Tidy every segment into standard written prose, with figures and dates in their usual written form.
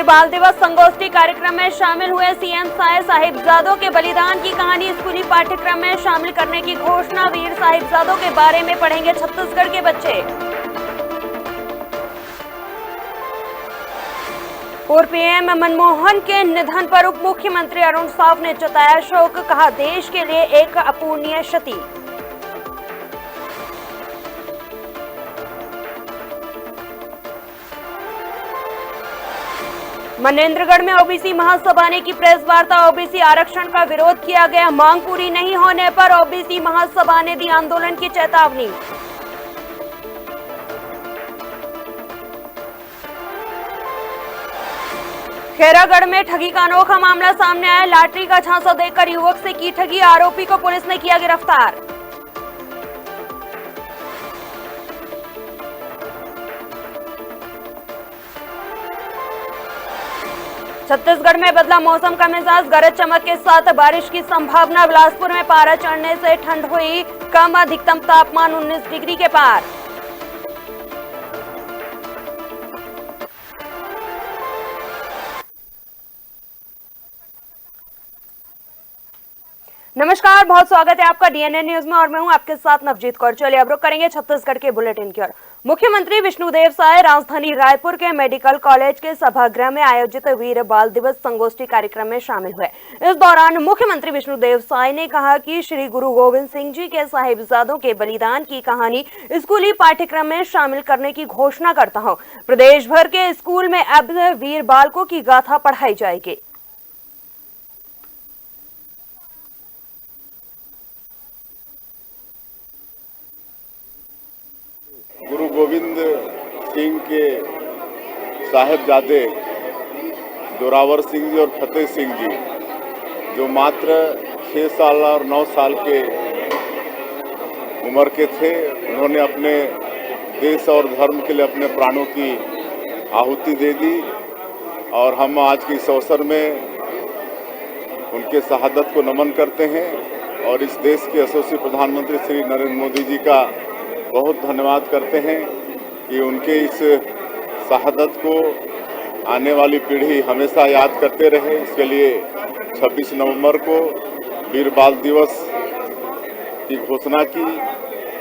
बाल दिवस संगोष्ठी कार्यक्रम में शामिल हुए सीएम साहिबजादों के बलिदान की कहानी स्कूली पाठ्यक्रम में शामिल करने की घोषणा। वीर साहिबजादों के बारे में पढ़ेंगे छत्तीसगढ़ के बच्चे। पूर्व पीएम मनमोहन के निधन पर उप मुख्यमंत्री अरुण साव ने जताया शोक, कहा देश के लिए एक अपूरणीय क्षति। मनेन्द्रगढ़ में ओबीसी महासभा ने की प्रेस वार्ता। ओबीसी आरक्षण का विरोध किया गया। मांग पूरी नहीं होने पर ओबीसी महासभा ने दी आंदोलन की चेतावनी। खैरागढ़ में ठगी का अनोखा मामला सामने आया। लॉटरी का झांसा देकर युवक से की ठगी। आरोपी को पुलिस ने किया गिरफ्तार। छत्तीसगढ़ में बदला मौसम का मिजाज। गरज चमक के साथ बारिश की संभावना। बिलासपुर में पारा चढ़ने से ठंड हुई कम। अधिकतम तापमान 19 डिग्री के पार। नमस्कार, बहुत स्वागत है आपका डीएनए न्यूज में और मैं हूं आपके साथ नवजीत कौर। चलिए अब रुक करेंगे छत्तीसगढ़ के बुलेटिन की ओर। मुख्यमंत्री विष्णुदेव साय राजधानी रायपुर के मेडिकल कॉलेज के सभागृह में आयोजित वीर बाल दिवस संगोष्ठी कार्यक्रम में शामिल हुए। इस दौरान मुख्यमंत्री विष्णुदेव साय ने कहा कि श्री गुरु गोविंद सिंह जी के साहिबजादों के बलिदान की कहानी स्कूली पाठ्यक्रम में शामिल करने की घोषणा करता हूँ। प्रदेश भर के स्कूल में अब वीर बालकों की गाथा पढ़ाई जाएगी। गुरु गोविंद सिंह के साहिबजादे जोरावर सिंह जी और फतेह सिंह जी, जो मात्र 6 साल और 9 साल के उम्र के थे, उन्होंने अपने देश और धर्म के लिए अपने प्राणों की आहुति दे दी। और हम आज के इस अवसर में उनके शहादत को नमन करते हैं और इस देश के यशस्वी प्रधानमंत्री श्री नरेंद्र मोदी जी का बहुत धन्यवाद करते हैं कि उनके इस शहादत को आने वाली पीढ़ी हमेशा याद करते रहे। इसके लिए 26 नवंबर को वीर बाल दिवस की घोषणा की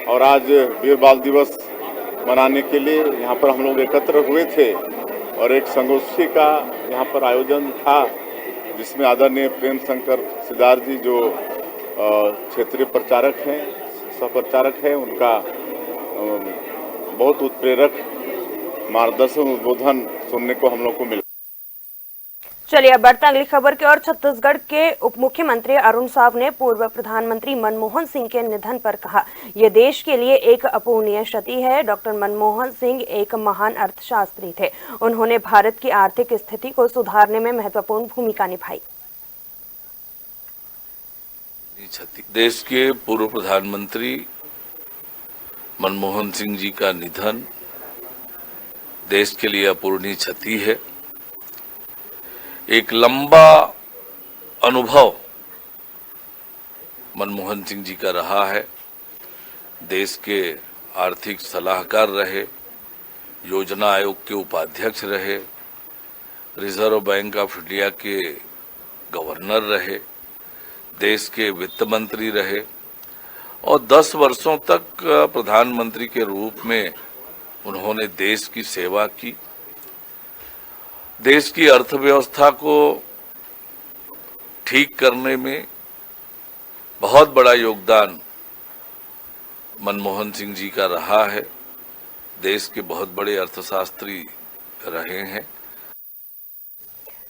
और आज वीर बाल दिवस मनाने के लिए यहाँ पर हम लोग एकत्र हुए थे और एक संगोष्ठी का यहाँ पर आयोजन था, जिसमें आदरणीय प्रेम शंकर सिदार जी, जो क्षेत्रीय प्रचारक हैं, सहप्रचारक हैं, उनका बहुत उत्प्रेरक मार्गदर्शन उद्बोधन सुनने को हम लोग को मिला। चलिए अब बढ़ते अगली खबर की ओर। छत्तीसगढ़ के उप मुख्यमंत्री अरुण साव ने पूर्व प्रधानमंत्री मनमोहन सिंह के निधन पर कहा, यह देश के लिए एक अपूरणीय क्षति है। डॉक्टर मनमोहन सिंह एक महान अर्थशास्त्री थे। उन्होंने भारत की आर्थिक स्थिति को सुधारने में महत्वपूर्ण भूमिका निभाई। देश के पूर्व प्रधानमंत्री मनमोहन सिंह जी का निधन देश के लिए अपूरणीय क्षति है। एक लंबा अनुभव मनमोहन सिंह जी का रहा है। देश के आर्थिक सलाहकार रहे, योजना आयोग के उपाध्यक्ष रहे, रिजर्व बैंक ऑफ इंडिया के गवर्नर रहे, देश के वित्त मंत्री रहे और 10 वर्षों तक प्रधानमंत्री के रूप में उन्होंने देश की सेवा की। देश की अर्थव्यवस्था को ठीक करने में बहुत बड़ा योगदान मनमोहन सिंह जी का रहा है। देश के बहुत बड़े अर्थशास्त्री रहे हैं।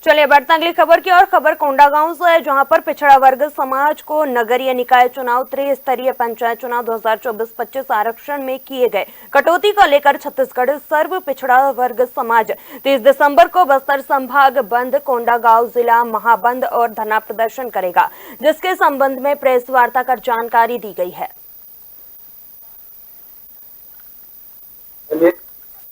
चलिए बढ़ते अगली खबर की ओर। खबर कोंडागांव से है, जहां पर पिछड़ा वर्ग समाज को नगरीय निकाय चुनाव, त्रिस्तरीय पंचायत चुनाव 2024-25 आरक्षण में किए गए कटौती को लेकर छत्तीसगढ़ सर्व पिछड़ा वर्ग समाज 30 दिसंबर को बस्तर संभाग बंद, कोंडागांव जिला महाबंद और धरना प्रदर्शन करेगा, जिसके संबंध में प्रेस वार्ता कर जानकारी दी गई है।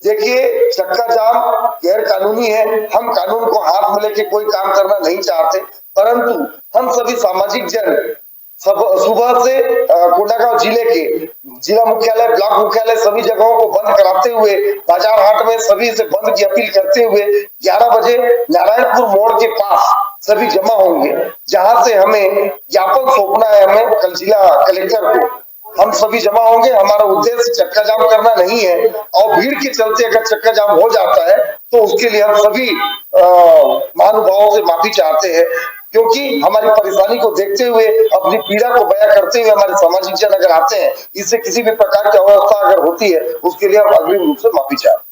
देखिए, चक्का जाम गैर कानूनी है। हम कानून को हाथ में लेके कोई काम करना नहीं चाहते, परंतु हम सभी सामाजिक जन सब सुबह से कोंडागांव जिले के जिला मुख्यालय, ब्लॉक मुख्यालय सभी जगहों को बंद कराते हुए, बाजार हाट में सभी से बंद की अपील करते हुए 11 बजे नारायणपुर मोड़ के पास सभी जमा होंगे, जहां से हमें ज्ञापन सौंपना है। हमें कल जिला कलेक्टर को हम सभी जमा होंगे। हमारा उद्देश्य चक्का जाम करना नहीं है, और भीड़ के चलते अगर चक्का जाम हो जाता है तो उसके लिए हम सभी महानुभावों से माफी चाहते हैं, क्योंकि हमारी परेशानी को देखते हुए, अपनी पीड़ा को बयां करते हुए हमारे सामाजिक जन अगर आते हैं, इससे किसी भी प्रकार की अवस्था अगर होती है, उसके लिए हम अग्रिम रूप से माफी चाहते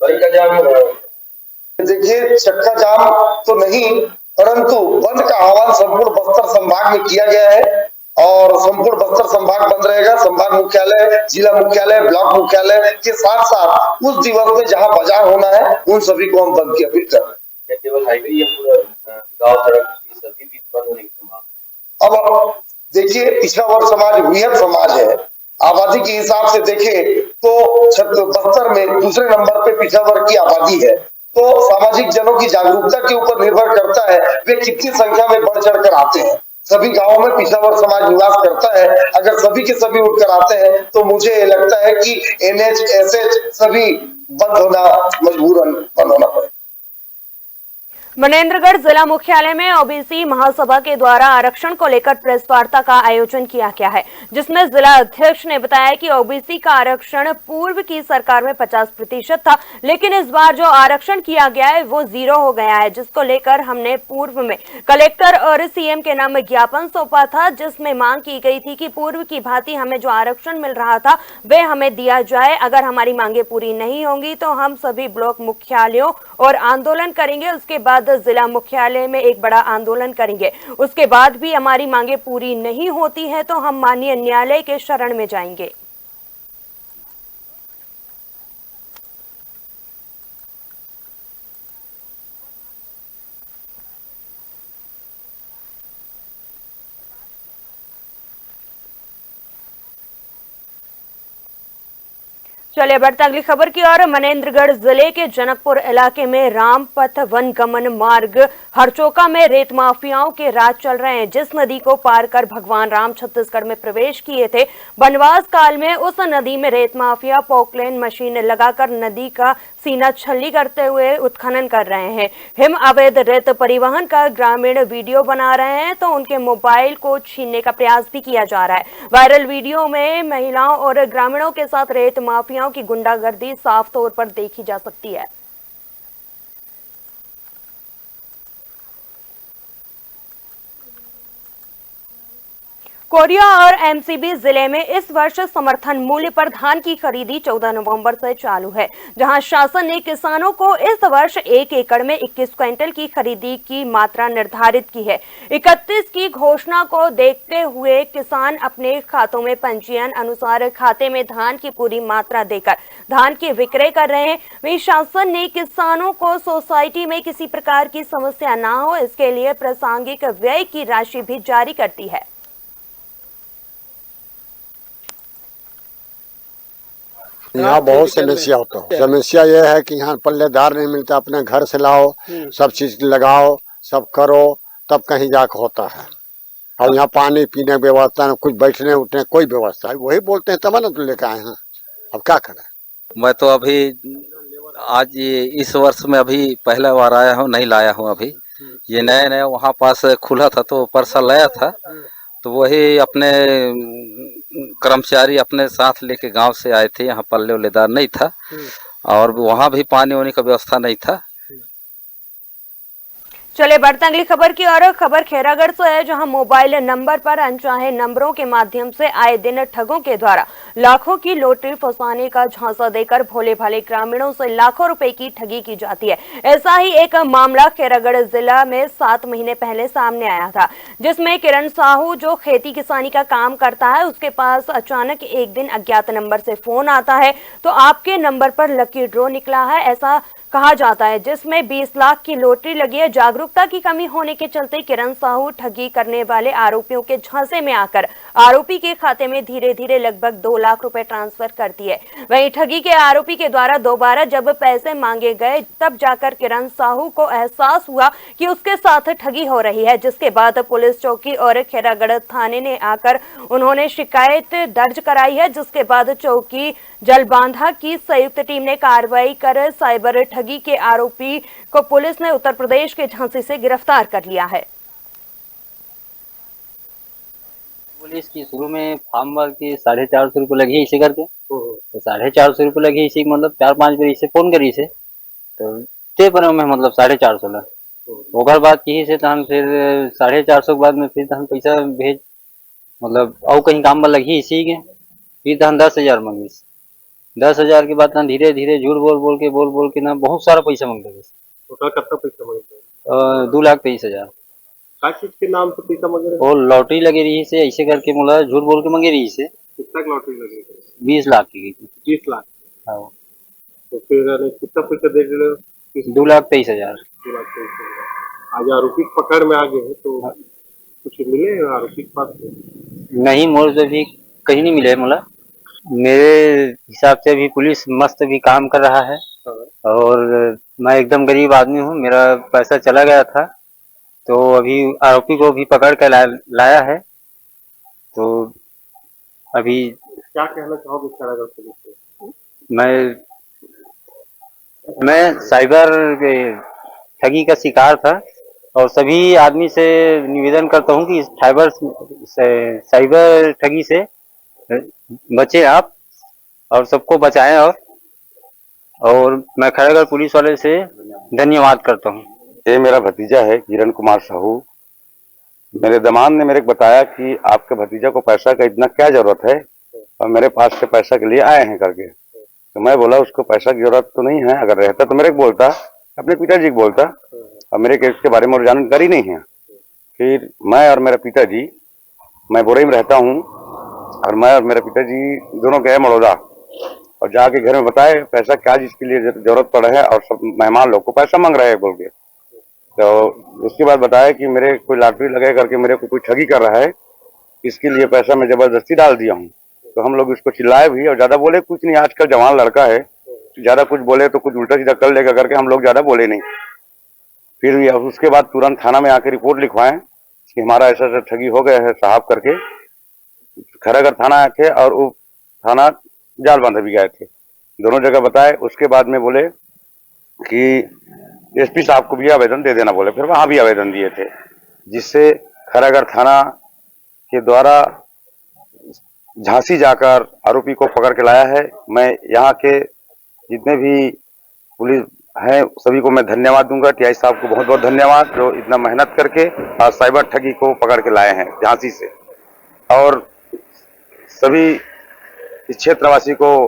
हैं। देखिए, चक्का जाम तो नहीं, परंतु बंद का आह्वान संपूर्ण बस्तर संभाग में किया गया है, और संपूर्ण बस्तर संभाग बंद रहेगा। संभाग मुख्यालय, जिला मुख्यालय, ब्लॉक मुख्यालय के साथ साथ उस दिवस में जहां बाजार होना है, उन सभी को हम बंद की अपील कर रहे हैं। केवल हाईवे या पूरा गांव सड़क सभी भी बंद होने की संभावना? अब देखिए, पिछड़ा वर्ग समाज वृहद समाज है। आबादी के हिसाब से देखें तो बस्तर में दूसरे नंबर पे पिछड़ा वर्ग की आबादी है। तो सामाजिक जनों की जागरूकता के ऊपर निर्भर करता है वे कितनी संख्या में बढ़ चढ़ कर आते हैं। सभी गांवों में पिछड़ा वर्ग समाज निवास करता है। अगर सभी के सभी उठकर आते हैं तो मुझे लगता है कि NH, SH सभी बंद होना, मजबूरन बंद होना पड़ेगा। मनेंद्रगढ़ जिला मुख्यालय में ओबीसी महासभा के द्वारा आरक्षण को लेकर प्रेस वार्ता का आयोजन किया गया है, जिसमें जिला अध्यक्ष ने बताया कि ओबीसी का आरक्षण पूर्व की सरकार में 50% था, लेकिन इस बार जो आरक्षण किया गया है वो 0 हो गया है, जिसको लेकर हमने पूर्व में कलेक्टर और CM के नाम में ज्ञापन सौंपा था, जिसमें मांग की गई थी कि पूर्व की भांति हमें जो आरक्षण मिल रहा था वे हमें दिया जाए। अगर हमारी मांगे पूरी नहीं होंगी तो हम सभी ब्लॉक मुख्यालयों और आंदोलन करेंगे। उसके बाद जिला मुख्यालय में एक बड़ा आंदोलन करेंगे। उसके बाद भी हमारी मांगे पूरी नहीं होती है तो हम माननीय न्यायालय के शरण में जाएंगे। चलिए बढ़ते अगली खबर की ओर। मनेंद्रगढ़ जिले के जनकपुर इलाके में रामपथ वन गमन मार्ग हरचोका में रेत माफियाओं के राज चल रहे हैं। जिस नदी को पार कर भगवान राम छत्तीसगढ़ में प्रवेश किए थे, वनवास काल में उस नदी में रेत माफिया पोकलेन मशीन लगाकर नदी का सीना छल्ली करते हुए उत्खनन कर रहे हैं। हिम अवैध रेत परिवहन का ग्रामीण वीडियो बना रहे हैं तो उनके मोबाइल को छीनने का प्रयास भी किया जा रहा है। वायरल वीडियो में महिलाओं और ग्रामीणों के साथ रेत माफियाओं की गुंडागर्दी साफ तौर पर देखी जा सकती है। कोरिया और MCB जिले में इस वर्ष समर्थन मूल्य पर धान की खरीदी 14 नवंबर से चालू है, जहां शासन ने किसानों को इस वर्ष 1 एकड़ में 21 क्विंटल की खरीदी की मात्रा निर्धारित की है। 31 की घोषणा को देखते हुए किसान अपने खातों में पंजीयन अनुसार खाते में धान की पूरी मात्रा देकर धान की विक्रय कर रहे हैं। वहीं शासन ने किसानों को सोसाइटी में किसी प्रकार की समस्या न हो, इसके लिए प्रासंगिक व्यय की राशि भी जारी करती है। यहाँ बहुत समस्या होता है। समस्या यह है कि यहाँ पल्लेदार नहीं मिलता, अपने घर से लाओ, सब चीज लगाओ, सब करो, तब कहीं जाकर होता है। और यहाँ पानी पीने की व्यवस्था, कुछ बैठने उठने कोई व्यवस्था है, वही बोलते हैं तब ना तो लेकर आए हैं। अब क्या करें। मैं तो अभी आज इस वर्ष में अभी पहला बार आया हूँ, नहीं लाया हूँ अभी। ये नया नया वहाँ पास खुला था तो परसा लाया था, तो वही अपने कर्मचारी अपने साथ लेके गांव से आए थे। यहाँ पल्ले उल्लेदार नहीं था और वहाँ भी पानी वानी का व्यवस्था नहीं था। चलिए बढ़ते अगली खबर की ओर। खबर खैरागढ़ से है, जहां मोबाइल नंबर पर अनचाहे नंबरों के माध्यम से आए दिन ठगों के द्वारा लाखों की लॉटरी फंसाने का झांसा देकर भोले भाले ग्रामीणों से लाखों रुपए की ठगी की जाती है। ऐसा ही एक मामला खैरागढ़ जिला में 7 महीने पहले सामने आया था, जिसमें किरण साहू जो खेती किसानी का काम करता है, उसके पास अचानक एक दिन अज्ञात नंबर से फोन आता है तो आपके नंबर पर लकी ड्रॉ निकला है ऐसा कहा जाता है, जिसमें 20 लाख की लॉटरी लगी है। जागरूक जागरूकता की कमी होने के चलते किरण साहू ठगी करने वाले आरोपियों के झांसे में आकर आरोपी के खाते में धीरे धीरे लगभग 2 लाख रुपए ट्रांसफर कर दिए। वहीं ठगी के आरोपी के द्वारा दोबारा जब पैसे मांगे गए तब जाकर किरण साहू को एहसास हुआ कि उसके साथ ठगी हो रही है, जिसके बाद पुलिस चौकी और खैरागढ़ थाने ने आकर उन्होंने शिकायत दर्ज कराई है, जिसके बाद चौकी जलबांधा की संयुक्त टीम ने कार्रवाई कर साइबर ठगी के आरोपी को पुलिस ने उत्तर प्रदेश के झांसी से गिरफ्तार कर लिया है। पुलिस की शुरू में फार्म वर्क की 450 रुपये लगी इसे करके, तो 450 रुपये लगी इसी मतलब 4-5 बार इसे फोन करी से तो ते पर में मतलब 450 ला ओकर बाद की से हम फिर 450 के बाद में फिर हम पैसा भेज मतलब और कहीं काम में लगी इसी के फिर हम 10,000 मांगी। 10,000 के बाद धीरे धीरे झूठ बोल के ना बहुत सारा पैसा मांगते थे। टोटल कितना पैसा मांगते? 2,23,000। क्या चीज के नाम से पैसा मांग रहे? वो लॉटरी लगी रही से ऐसे करके मतलब झूठ बोल के मांगे रही से। कितना लॉटरी लगी? 20 लाख की। 20 लाख। हाँ। तो फिर कितना पैसा दे रहे हो? 2,23,000। 2,23,000। आज आरोपी पकड़ में आ गए तो कुछ मिले आरोपी के पास? नहीं, मोर से भी कहीं नहीं मिले। मतलब मेरे हिसाब से अभी पुलिस मस्त भी काम कर रहा है और मैं एकदम गरीब आदमी हूँ, मेरा पैसा चला गया था तो अभी आरोपी को भी पकड़ कर लाया है। तो अभी क्या कहना चाहोगे खैरागढ़ पुलिस से? मैं साइबर ठगी का शिकार था और सभी आदमी से निवेदन करता हूँ कि साइबर ठगी से बचे आप और सबको बचाएं। और मैं खैरागढ़ पुलिस वाले से धन्यवाद करता हूँ। ये मेरा भतीजा है किरण कुमार साहू। मेरे दामाद ने मेरे को बताया कि आपके भतीजा को पैसा का इतना क्या जरूरत है और मेरे पास से पैसा के लिए आए हैं करके। तो मैं बोला उसको पैसा की जरूरत तो नहीं है, अगर रहता तो मेरे को बोलता, अपने पिताजी को बोलता, और मेरे केस के बारे में जानकारी नहीं है। फिर मैं और मेरा पिताजी, मैं बोरई में रहता हूँ और मैं और मेरा पिताजी दोनों गए बड़ौदा और जाके घर में बताए पैसा क्या जिसके लिए जरूरत पड़ा है और सब मेहमान लोग को पैसा मांग रहे हैं बोल के। तो उसके बाद बताया कि मेरे कोई लॉटरी लगे करके मेरे को कोई ठगी कर रहा है, इसके लिए पैसा मैं जबरदस्ती डाल दिया हूँ। तो हम लोग उसको चिल्लाए भी और ज्यादा बोले कुछ नहीं, आजकल जवान लड़का है, ज्यादा कुछ बोले तो कुछ उल्टा सीधा कर लेगा करके हम लोग ज्यादा बोले नहीं। फिर उसके बाद तुरंत थाना में आके रिपोर्ट लिखवाएं कि हमारा ऐसा ऐसा ठगी हो गया है साहब करके। खैरागढ़ थाना आए थे और वो थाना जालबांधा भी गए थे, दोनों जगह बताए। उसके बाद में बोले कि एसपी साहब को भी आवेदन दे देना बोले, फिर वहां भी आवेदन दिए थे, जिससे खैरागढ़ थाना के द्वारा झांसी जाकर आरोपी को पकड़ के लाया है। मैं यहाँ के जितने भी पुलिस हैं सभी को मैं धन्यवाद दूंगा। टीआई साहब को बहुत बहुत धन्यवाद जो इतना मेहनत करके और साइबर ठगी को पकड़ के लाए हैं झांसी से। और सभी इस क्षेत्रवासी को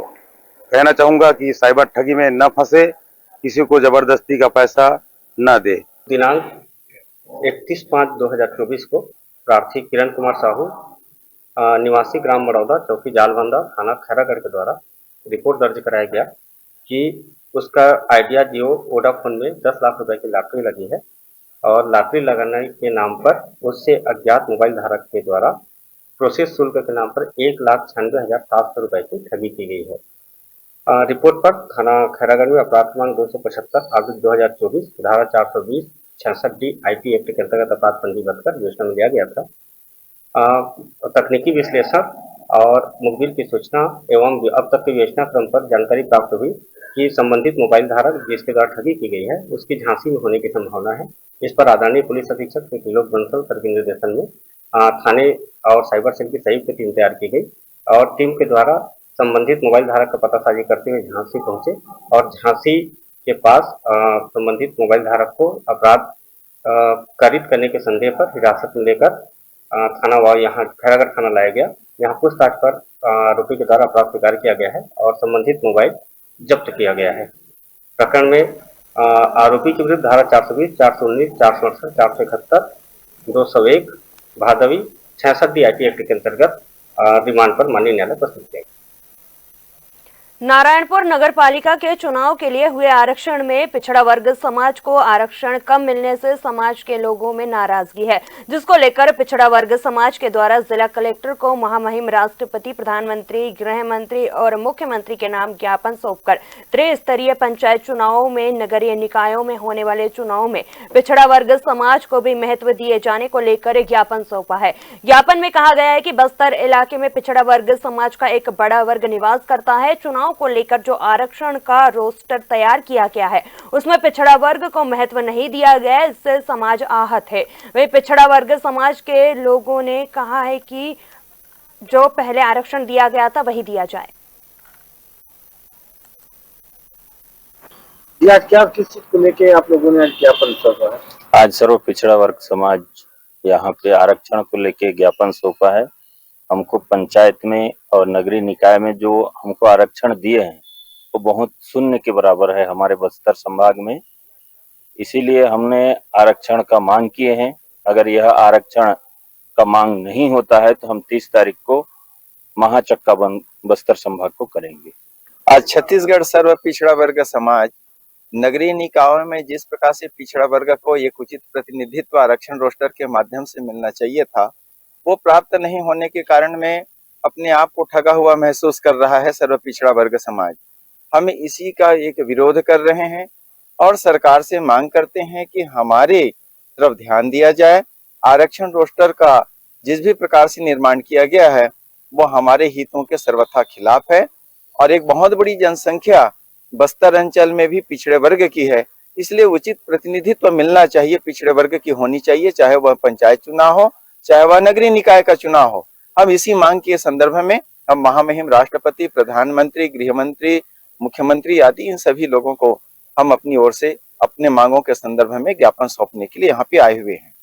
कहना चाहूंगा कि साइबर ठगी में न फंसे, किसी को जबरदस्ती का पैसा न दे। दिनांक 31/5/2024 को प्रार्थी किरण कुमार साहू निवासी ग्राम बड़ौदा चौकी जालबंदा थाना खैरागढ़ के द्वारा रिपोर्ट दर्ज कराया गया कि उसका आइडिया जियो वोडाफोन में 10 लाख रुपए की लॉटरी लगी है और लॉटरी लगाने के नाम पर उससे अज्ञात मोबाइल धारक के द्वारा प्रोसेस शुल्क के नाम पर 1,96,700 रुपए की ठगी की गई है। रिपोर्ट पर थाना खैरागढ़ में अपराध क्रमांक 275/2024 धारा 420 66D IT एक्ट के अंतर्गत अपराध पंजीबद्ध कर विवेचना में लिया गया था। तकनीकी विश्लेषण और मुखबिर की सूचना एवं अब तक के विवेचना क्रम पर जानकारी प्राप्त हुई कि संबंधित मोबाइल धारक जिसके द्वारा ठगी की गई है उसकी झांसी में होने की संभावना है। इस पर आदरणीय पुलिस अधीक्षक त्रिलोक बंसल सर के निर्देशन में थाने और साइबर सेल की संयुक्त टीम तैयार की गई और टीम के द्वारा संबंधित मोबाइल धारक का पतासाजी करते हुए झांसी पहुंचे और झांसी के पास संबंधित मोबाइल धारक को अपराध कारित करने के संदेह पर हिरासत में लेकर थाना यहाँ खैरागढ़ थाना लाया गया। यहाँ पूछताछ पर आरोपी के द्वारा अपराध स्वीकार किया गया है और संबंधित मोबाइल जब्त किया गया है। प्रकरण में आरोपी के विरुद्ध धारा 420, 419, 468, 471, 201 भादवी 66D IT एक्ट के अंतर्गत रिमांड पर माननीय न्यायालय प्रस्तुत किया। नारायणपुर नगर पालिका के चुनाव के लिए हुए आरक्षण में पिछड़ा वर्ग समाज को आरक्षण कम मिलने से समाज के लोगों में नाराजगी है, जिसको लेकर पिछड़ा वर्ग समाज के द्वारा जिला कलेक्टर को महामहिम राष्ट्रपति, प्रधानमंत्री, गृह मंत्री और मुख्यमंत्री के नाम ज्ञापन सौंपकर त्रिस्तरीय पंचायत चुनावों में नगरीय निकायों में होने वाले चुनाव में पिछड़ा वर्ग समाज को भी महत्व दिए जाने को लेकर ज्ञापन सौंपा है। ज्ञापन में कहा गया है कि बस्तर इलाके में पिछड़ा वर्ग समाज का एक बड़ा वर्ग निवास करता है। चुनाव को लेकर जो आरक्षण का रोस्टर तैयार किया गया है उसमें पिछड़ा वर्ग को महत्व नहीं दिया गया, इससे समाज आहत है। वहीं पिछड़ा वर्ग समाज के लोगों ने कहा है कि जो पहले आरक्षण दिया गया था वही दिया जाए। या क्या किस चीज को लेके आप लोगों ने ज्ञापन सौंपा है? आज सर्व पिछड़ा वर्ग समाज यहाँ पे आरक्षण को लेके ज्ञापन सौंपा है। हमको पंचायत में और नगरीय निकाय में जो हमको आरक्षण दिए हैं वो बहुत शून्य के बराबर है हमारे बस्तर संभाग में। इसीलिए हमने आरक्षण का मांग किए हैं। अगर यह आरक्षण का मांग नहीं होता है तो हम 30 तारीख को महाचक्का बंद बस्तर संभाग को करेंगे। आज छत्तीसगढ़ सर्व पिछड़ा वर्ग समाज नगरीय निकायों में जिस प्रकार से पिछड़ा वर्ग को एक उचित प्रतिनिधित्व आरक्षण रोस्टर के माध्यम से मिलना चाहिए था, वो प्राप्त नहीं होने के कारण में अपने आप को ठगा हुआ महसूस कर रहा है सर्व पिछड़ा वर्ग समाज। हम इसी का एक विरोध कर रहे हैं और सरकार से मांग करते हैं कि हमारे तरफ ध्यान दिया जाए। आरक्षण रोस्टर का जिस भी प्रकार से निर्माण किया गया है वो हमारे हितों के सर्वथा खिलाफ है और एक बहुत बड़ी जनसंख्या बस्तर अंचल में भी पिछड़े वर्ग की है, इसलिए उचित प्रतिनिधित्व मिलना चाहिए, पिछड़े वर्ग की होनी चाहिए, चाहे वह पंचायत चुनाव हो चाहे वह नगरीय निकाय का चुनाव हो। हम इसी मांग के संदर्भ में हम महामहिम राष्ट्रपति, प्रधानमंत्री, गृह मंत्री, मुख्यमंत्री आदि इन सभी लोगों को हम अपनी ओर से अपने मांगों के संदर्भ में ज्ञापन सौंपने के लिए यहाँ पे आए हुए हैं।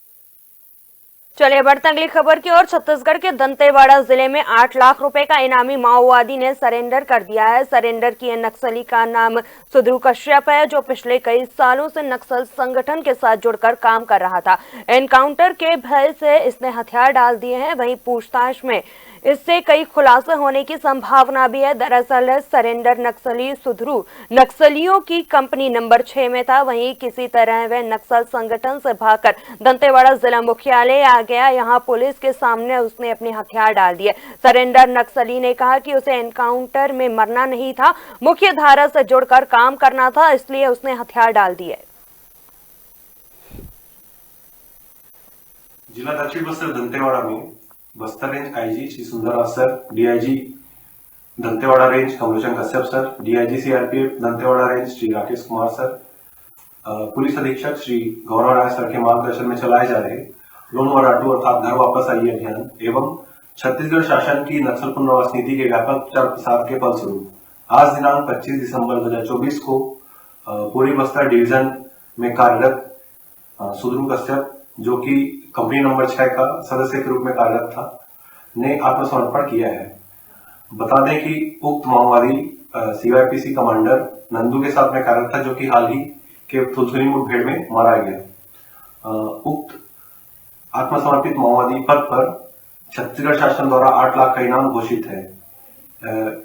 चलिए बढ़ते अगली खबर की ओर। छत्तीसगढ़ के दंतेवाड़ा जिले में 8 लाख रुपए का इनामी माओवादी ने सरेंडर कर दिया है। सरेंडर किए नक्सली का नाम सुध्रू कश्यप है, जो पिछले कई सालों से नक्सल संगठन के साथ जुड़कर काम कर रहा था। एनकाउंटर के भय से इसने हथियार डाल दिए हैं। वहीं पूछताछ में इससे कई खुलासे होने की संभावना भी है। दरअसल सरेंडर नक्सली सुध्रू नक्सलियों की कंपनी नंबर 6 में था। वहीं किसी तरह वह नक्सल संगठन से भागकर दंतेवाड़ा जिला मुख्यालय आ गया। यहां पुलिस के सामने उसने अपने हथियार डाल दिए। सरेंडर नक्सली ने कहा कि उसे एनकाउंटर में मरना नहीं था, मुख्य धारा से जुड़कर काम करना था, इसलिए उसने हथियार डाल दिए। जिला दक्षिण बस्तर दंतेवाड़ा में Bastar range IG Shri Sundarraj sir, DIG Dantewada range Kamlochan Kashyap sir, DIG CRPF Dantewada range Shri Rakesh Kumar sir, police अधीक्षक श्री गौरव राय सर के मार्गदर्शन में चलाए जा रहे लोन वराटू अर्थात घर वापस आइए अभियान एवं छत्तीसगढ़ शासन की नक्सल पुनर्वास नीति के व्यापक प्रचार प्रसार के फलस्वरूप आज दिनांक 25 दिसंबर 2024 को पूरी बस्तर डिवीजन में कार्यरत सुध्रू कश्यप, जो कि कंपनी नंबर 6 का सदस्य के रूप में कार्यरत था, ने आत्मसमर्पण किया है। बता दें कि उक्त माओवादी सीवाईपीसी कमांडर नंदू के साथ में कार्यरत था, जो कि हाल ही के थुलथुली मुठभेड़ में मारा गया। उक्त आत्मसमर्पित माओवादी पद पर छत्तीसगढ़ शासन द्वारा 8 लाख का इनाम घोषित है।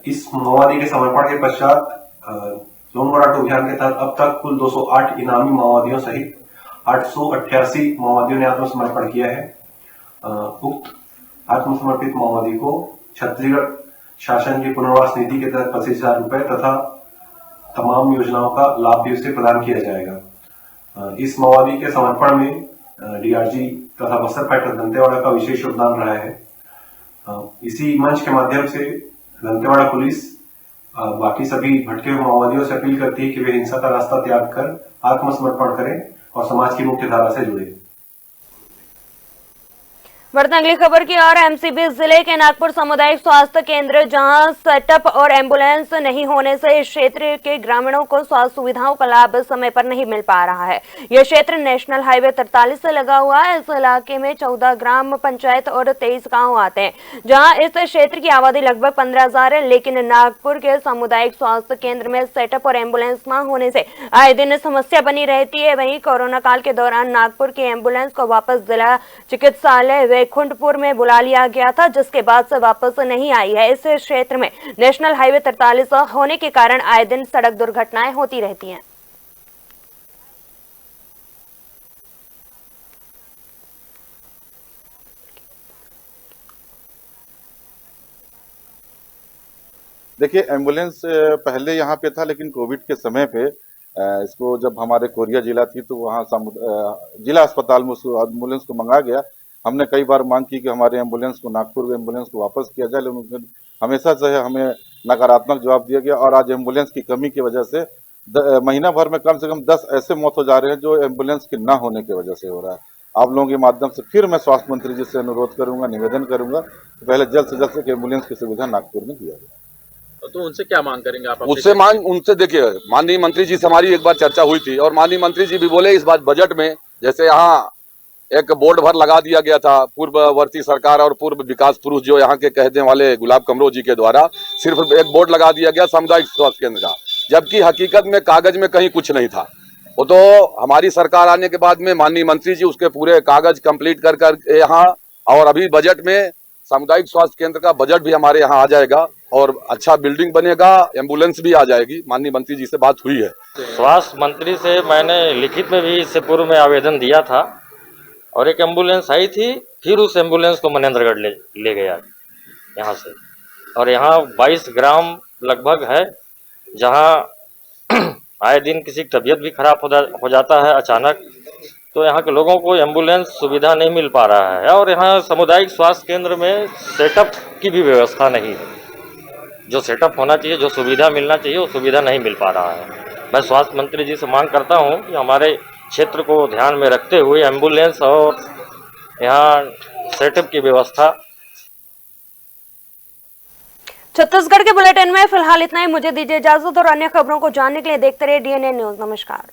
इस माओवादी के समर्पण के पश्चात लोन वराटू अभियान के तहत अब तक कुल 208 इनामी माओवादियों सहित 888 माओवादियों ने आत्मसमर्पण किया है। उक्त आत्मसमर्पित माओवादी को छत्तीसगढ़ शासन की पुनर्वास नीति के तहत 25,000 रुपए तथा तमाम योजनाओं का लाभ भी उसे प्रदान किया जाएगा। इस माओवादी के समर्पण में डीआरजी तथा बस्तर फाइटर दंतेवाड़ा का विशेष योगदान रहा है। इसी मंच के माध्यम से दंतेवाड़ा पुलिस बाकी सभी भटके हुए माओवादियों से अपील करती है कि वे हिंसा का रास्ता त्याग कर आत्मसमर्पण करें और समाज की मुख्य धारा से जुड़े। बढ़ते अगली खबर की ओर। एमसीबी जिले के नागपुर सामुदायिक स्वास्थ्य केंद्र, जहां सेटअप और एम्बुलेंस नहीं होने से इस क्षेत्र के ग्रामीणों को स्वास्थ्य सुविधाओं का लाभ समय पर नहीं मिल पा रहा है। यह क्षेत्र नेशनल हाईवे 43 से लगा हुआ है। इस इलाके में 14 ग्राम पंचायत और 23 गांव आते हैं, जहां इस क्षेत्र की आबादी लगभग 15,000 है। लेकिन नागपुर के सामुदायिक स्वास्थ्य केंद्र में सेटअप और एम्बुलेंस न होने से आए दिन समस्या बनी रहती है। वहीं कोरोना काल के दौरान नागपुर की एम्बुलेंस को वापस जिला चिकित्सालय बैकुंठपुर में बुला लिया गया था, जिसके बाद से वापस नहीं आई है। इस क्षेत्र में नेशनल हाईवे 43 होने के कारण आए दिन सड़क दुर्घटनाएं होती रहती हैं। देखिए, एम्बुलेंस पहले यहाँ पे था, लेकिन कोविड के समय पे इसको जब हमारे कोरिया जिला थी तो वहाँ जिला अस्पताल में उस एम्बुलेंस को मंगाया गया। हमने कई बार मांग की कि हमारे एम्बुलेंस को, नागपुर एम्बुलेंस को वापस किया जाए, लेकिन हमेशा से हमें नकारात्मक जवाब दिया गया। और आज एम्बुलेंस की कमी की वजह से महीना भर में कम से कम 10 ऐसे मौत हो जा रहे हैं जो एम्बुलेंस के न होने की वजह से हो रहा है। आप लोगों के माध्यम से फिर मैं स्वास्थ्य मंत्री जी से अनुरोध करूंगा, निवेदन करूंगा कि पहले जल्द से जल्द से एम्बुलेंस की सुविधा नागपुर में दिया जाए। तो उनसे क्या मांग करेंगे आप? उनसे देखिए, माननीय मंत्री जी से हमारी एक बार चर्चा हुई थी और माननीय मंत्री जी भी बोले इस बार बजट में, जैसे यहाँ एक बोर्ड भर लगा दिया गया था पूर्ववर्ती सरकार और पूर्व विकास पुरुष जो यहाँ के कहने वाले गुलाब कमरो जी के द्वारा, सिर्फ एक बोर्ड लगा दिया गया सामुदायिक स्वास्थ्य केंद्र का, जबकि हकीकत में कागज में कहीं कुछ नहीं था। वो तो हमारी सरकार आने के बाद में माननीय मंत्री जी उसके पूरे कागज कंप्लीट कर यहाँ, और अभी बजट में सामुदायिक स्वास्थ्य केंद्र का बजट भी हमारे यहाँ आ जाएगा और अच्छा बिल्डिंग बनेगा, एम्बुलेंस भी आ जाएगी। माननीय मंत्री जी से बात हुई है। स्वास्थ्य मंत्री से मैंने लिखित में भी इससे पूर्व में आवेदन दिया था और एक एम्बुलेंस आई थी, फिर उस एम्बुलेंस को मनेंद्रगढ़ ले गया यहाँ से। और यहाँ 22 ग्राम लगभग है जहाँ आए दिन किसी की तबीयत भी खराब हो जाता है अचानक, तो यहाँ के लोगों को एम्बुलेंस सुविधा नहीं मिल पा रहा है। और यहाँ सामुदायिक स्वास्थ्य केंद्र में सेटअप की भी व्यवस्था नहीं है। जो सेटअप होना चाहिए, जो सुविधा मिलना चाहिए, वो सुविधा नहीं मिल पा रहा है। मैं स्वास्थ्य मंत्री जी से मांग करता हूँ कि हमारे क्षेत्र को ध्यान में रखते हुए एम्बुलेंस और यहाँ सेटअप की व्यवस्था। छत्तीसगढ़ के बुलेटिन में फिलहाल इतना ही। मुझे दीजिए इजाजत और अन्य खबरों को जानने के लिए देखते रहिए DNA न्यूज। नमस्कार।